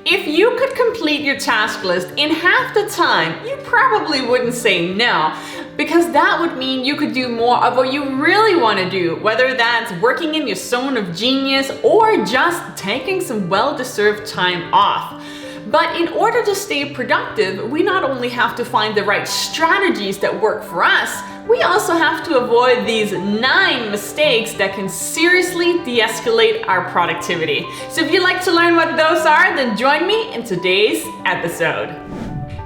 If you could complete your task list in half the time, you probably wouldn't say no, because that would mean you could do more of what you really want to do, whether that's working in your zone of genius or just taking some well-deserved time off. But in order to stay productive, we not only have to find the right strategies that work for us, we also have to avoid these 9 mistakes that can seriously de-escalate our productivity. So if you'd like to learn what those are, then join me in today's episode.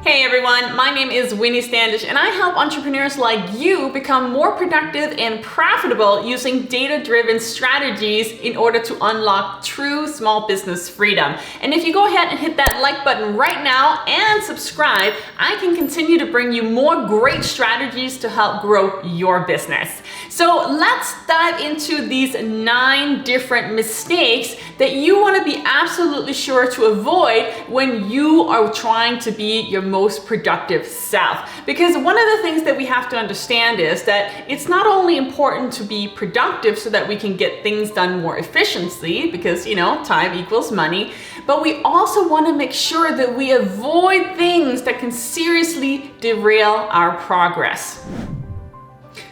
Hey everyone, my name is Winnie Standish and I help entrepreneurs like you become more productive and profitable using data-driven strategies in order to unlock true small business freedom. And if you go ahead and hit that like button right now and subscribe, I can continue to bring you more great strategies to help grow your business. So let's dive into these 9 different mistakes that you want to be absolutely sure to avoid when you are trying to be your most productive self. Because one of the things that we have to understand is that it's not only important to be productive so that we can get things done more efficiently, because time equals money, but we also want to make sure that we avoid things that can seriously derail our progress.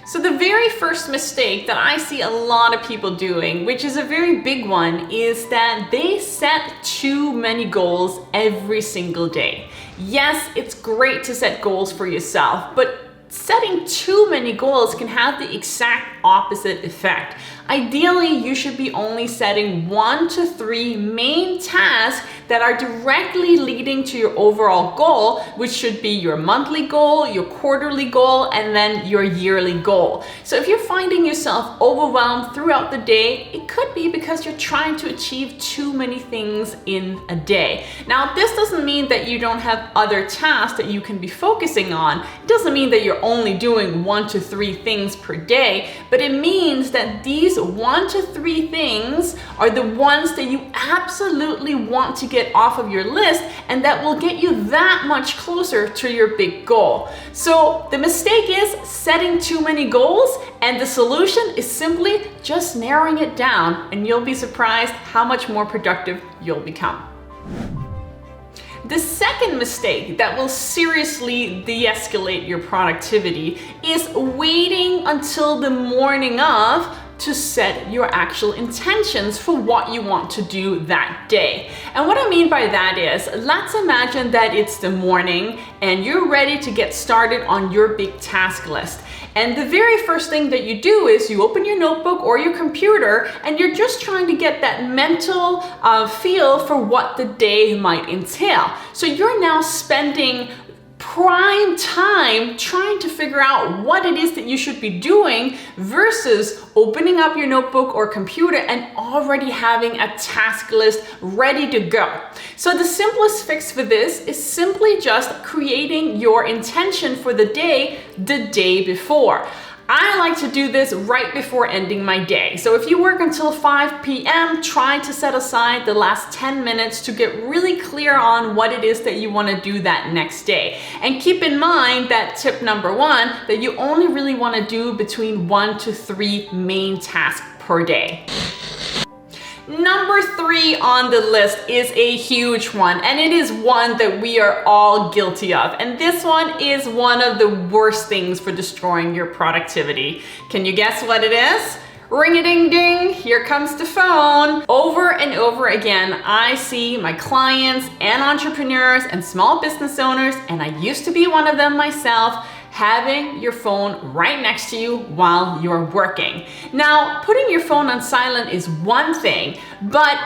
So the very first mistake that I see a lot of people doing, which is a very big one, is that they set too many goals every single day. Yes, it's great to set goals for yourself, but setting too many goals can have the exact opposite effect. Ideally, you should be only setting 1 to 3 main tasks that are directly leading to your overall goal, which should be your monthly goal, your quarterly goal, and then your yearly goal. So if you're finding yourself overwhelmed throughout the day, it could be because you're trying to achieve too many things in a day. Now, this doesn't mean that you don't have other tasks that you can be focusing on. It doesn't mean that you're only doing 1 to 3 things per day, but it means that these 1 to 3 things are the ones that you absolutely want to get off of your list, and that will get you that much closer to your big goal. So the mistake is setting too many goals, and the solution is simply just narrowing it down, and you'll be surprised how much more productive you'll become. The second mistake that will seriously de-escalate your productivity is waiting until the morning of to set your actual intentions for what you want to do that day. And what I mean by that is, let's imagine that it's the morning and you're ready to get started on your big task list. And the very first thing that you do is you open your notebook or your computer and you're just trying to get that mental feel for what the day might entail. So you're now spending prime time trying to figure out what it is that you should be doing versus opening up your notebook or computer and already having a task list ready to go. So the simplest fix for this is simply just creating your intention for the day before. I like to do this right before ending my day. So if you work until 5 p.m., try to set aside the last 10 minutes to get really clear on what it is that you want to do that next day. And keep in mind that tip number 1, that you only really want to do between 1 to 3 main tasks per day. Number 3 on the list is a huge one, and it is one that we are all guilty of. And this one is one of the worst things for destroying your productivity. Can you guess what it is? Ring-a-ding-ding, here comes the phone. Over and over again, I see my clients and entrepreneurs and small business owners, and I used to be one of them myself, having your phone right next to you while you're working. Now, putting your phone on silent is one thing, but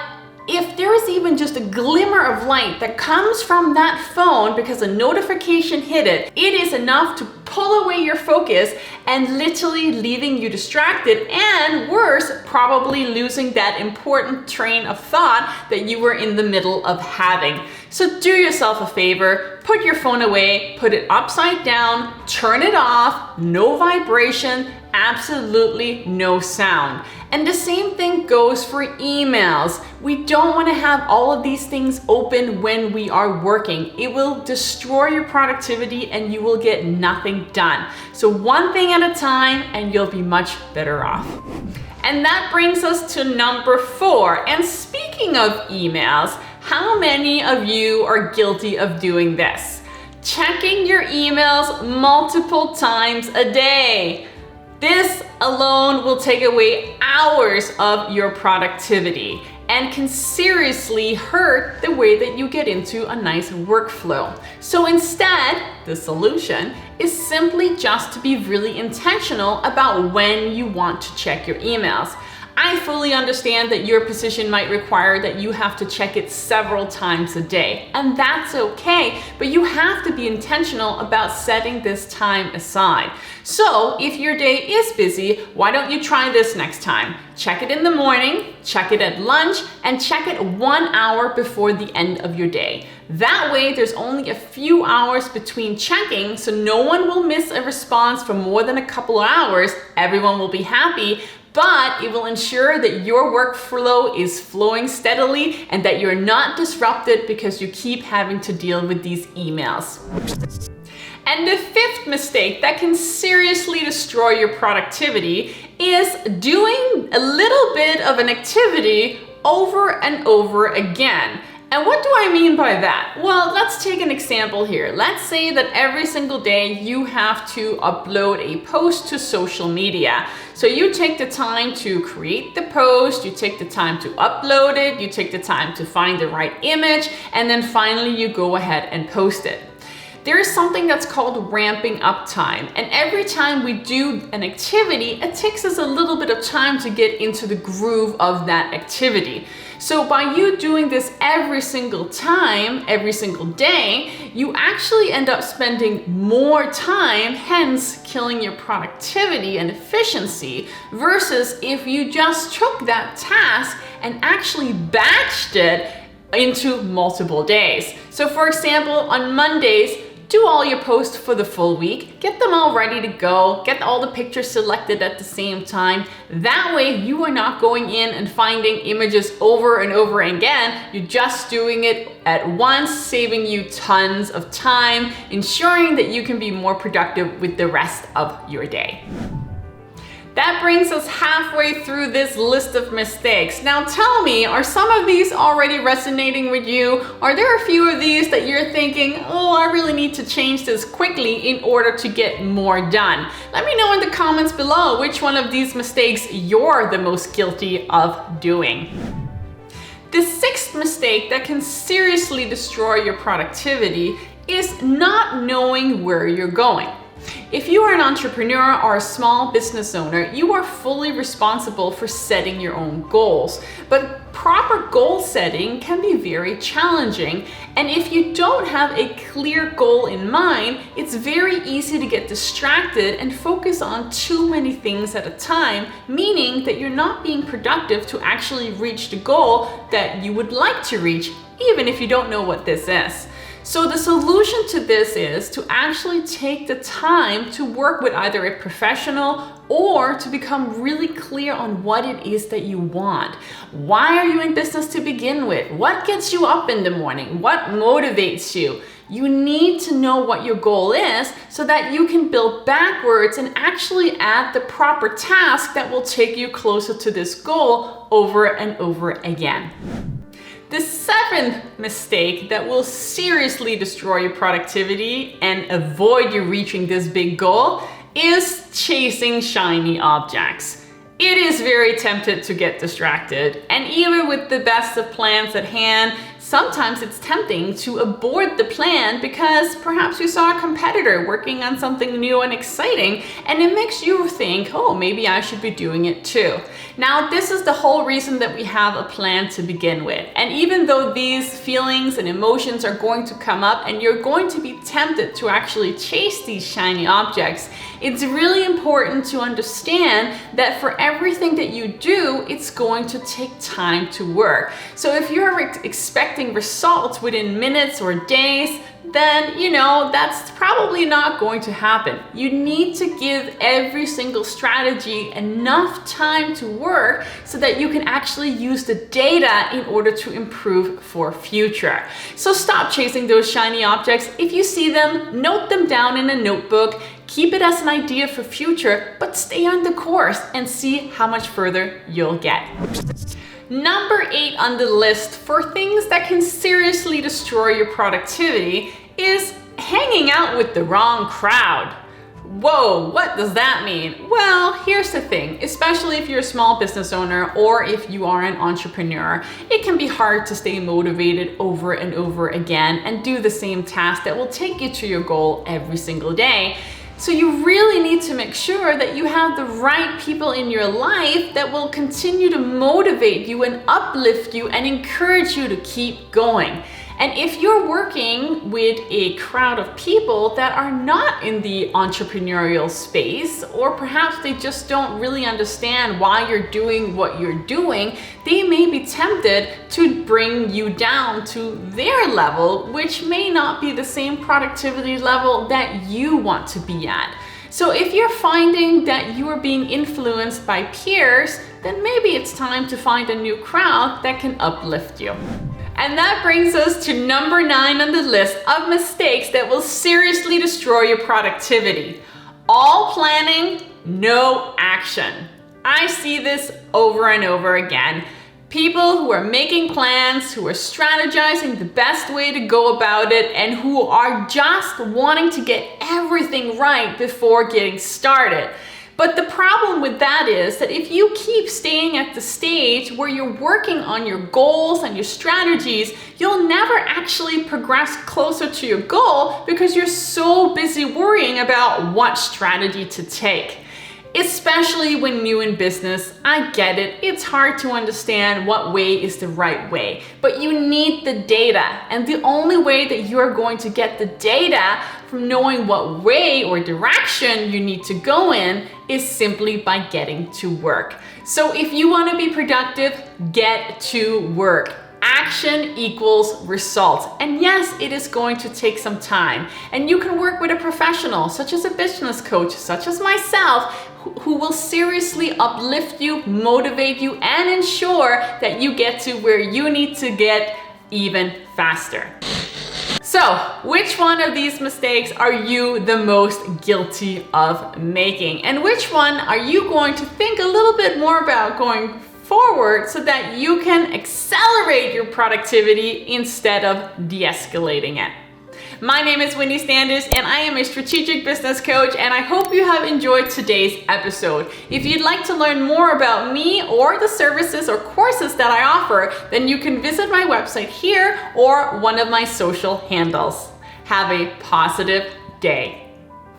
if there is even just a glimmer of light that comes from that phone because a notification hit it, it is enough to pull away your focus and literally leaving you distracted, and worse, probably losing that important train of thought that you were in the middle of having. So do yourself a favor, put your phone away, put it upside down, turn it off, no vibration, absolutely no sound. And the same thing goes for emails. We don't want to have all of these things open when we are working. It will destroy your productivity and you will get nothing done. So one thing at a time and you'll be much better off. And that brings us to number 4. And speaking of emails, How many of you are guilty of doing this? Checking your emails multiple times a day. This alone will take away hours of your productivity and can seriously hurt the way that you get into a nice workflow. So instead, the solution is simply just to be really intentional about when you want to check your emails. I fully understand that your position might require that you have to check it several times a day, and that's okay, but you have to be intentional about setting this time aside. So if your day is busy, why don't you try this next time? Check it in the morning, check it at lunch, and check it 1 hour before the end of your day. That way, there's only a few hours between checking, so no one will miss a response for more than a couple of hours. Everyone will be happy, but it will ensure that your workflow is flowing steadily and that you're not disrupted because you keep having to deal with these emails. And the fifth mistake that can seriously destroy your productivity is doing a little bit of an activity over and over again. And what do I mean by that? Well, let's take an example here. Let's say that every single day you have to upload a post to social media. So you take the time to create the post, you take the time to upload it, you take the time to find the right image, and then finally you go ahead and post it. There is something that's called ramping up time, and every time we do an activity, it takes us a little bit of time to get into the groove of that activity. So by you doing this every single time, every single day, you actually end up spending more time, hence killing your productivity and efficiency, versus if you just took that task and actually batched it into multiple days. So for example, on Mondays, do all your posts for the full week, get them all ready to go, get all the pictures selected at the same time. That way you are not going in and finding images over and over again. You're just doing it at once, saving you tons of time, ensuring that you can be more productive with the rest of your day. That brings us halfway through this list of mistakes. Now tell me, are some of these already resonating with you? Are there a few of these that you're thinking, oh, I really need to change this quickly in order to get more done? Let me know in the comments below which one of these mistakes you're the most guilty of doing. The sixth mistake that can seriously destroy your productivity is not knowing where you're going. If you are an entrepreneur or a small business owner, you are fully responsible for setting your own goals. But proper goal setting can be very challenging. And if you don't have a clear goal in mind, it's very easy to get distracted and focus on too many things at a time, meaning that you're not being productive to actually reach the goal that you would like to reach, even if you don't know what this is. So the solution to this is to actually take the time to work with either a professional or to become really clear on what it is that you want. Why are you in business to begin with? What gets you up in the morning? What motivates you? You need to know what your goal is so that you can build backwards and actually add the proper task that will take you closer to this goal over and over again. The seventh mistake that will seriously destroy your productivity and avoid you reaching this big goal is chasing shiny objects. It is very tempting to get distracted, and even with the best of plans at hand, sometimes it's tempting to abort the plan because perhaps you saw a competitor working on something new and exciting, and it makes you think, oh, maybe I should be doing it too. Now, this is the whole reason that we have a plan to begin with. And even though these feelings and emotions are going to come up and you're going to be tempted to actually chase these shiny objects, it's really important to understand that for everything that you do, it's going to take time to work. So if you're expecting results within minutes or days, then that's probably not going to happen. You need to give every single strategy enough time to work so that you can actually use the data in order to improve for future. So stop chasing those shiny objects. If you see them, note them down in a notebook, keep it as an idea for future, but stay on the course and see how much further you'll get. Number 8 on the list for things that can seriously destroy your productivity is hanging out with the wrong crowd. Whoa, what does that mean? Well, here's the thing, especially if you're a small business owner or if you are an entrepreneur, it can be hard to stay motivated over and over again and do the same task that will take you to your goal every single day. So you really need to make sure that you have the right people in your life that will continue to motivate you and uplift you and encourage you to keep going. And if you're working with a crowd of people that are not in the entrepreneurial space, or perhaps they just don't really understand why you're doing what you're doing, they may be tempted to bring you down to their level, which may not be the same productivity level that you want to be at. So if you're finding that you are being influenced by peers, then maybe it's time to find a new crowd that can uplift you. And that brings us to number 9 on the list of mistakes that will seriously destroy your productivity. All planning, no action. I see this over and over again. People who are making plans, who are strategizing the best way to go about it, and who are just wanting to get everything right before getting started. But the problem with that is that if you keep staying at the stage where you're working on your goals and your strategies, you'll never actually progress closer to your goal because you're so busy worrying about what strategy to take. Especially when new in business, I get it, it's hard to understand what way is the right way, but you need the data, and the only way that you're going to get the data from knowing what way or direction you need to go in is simply by getting to work. So if you want to be productive, get to work. Action equals results. And yes, it is going to take some time. And you can work with a professional, such as a business coach, such as myself, who will seriously uplift you, motivate you, and ensure that you get to where you need to get even faster. So, which one of these mistakes are you the most guilty of making? And which one are you going to think a little bit more about going forward so that you can accelerate your productivity instead of de-escalating it? My name is Winnie Standish and I am a strategic business coach, and I hope you have enjoyed today's episode. If you'd like to learn more about me or the services or courses that I offer, then you can visit my website here or one of my social handles. Have a positive day.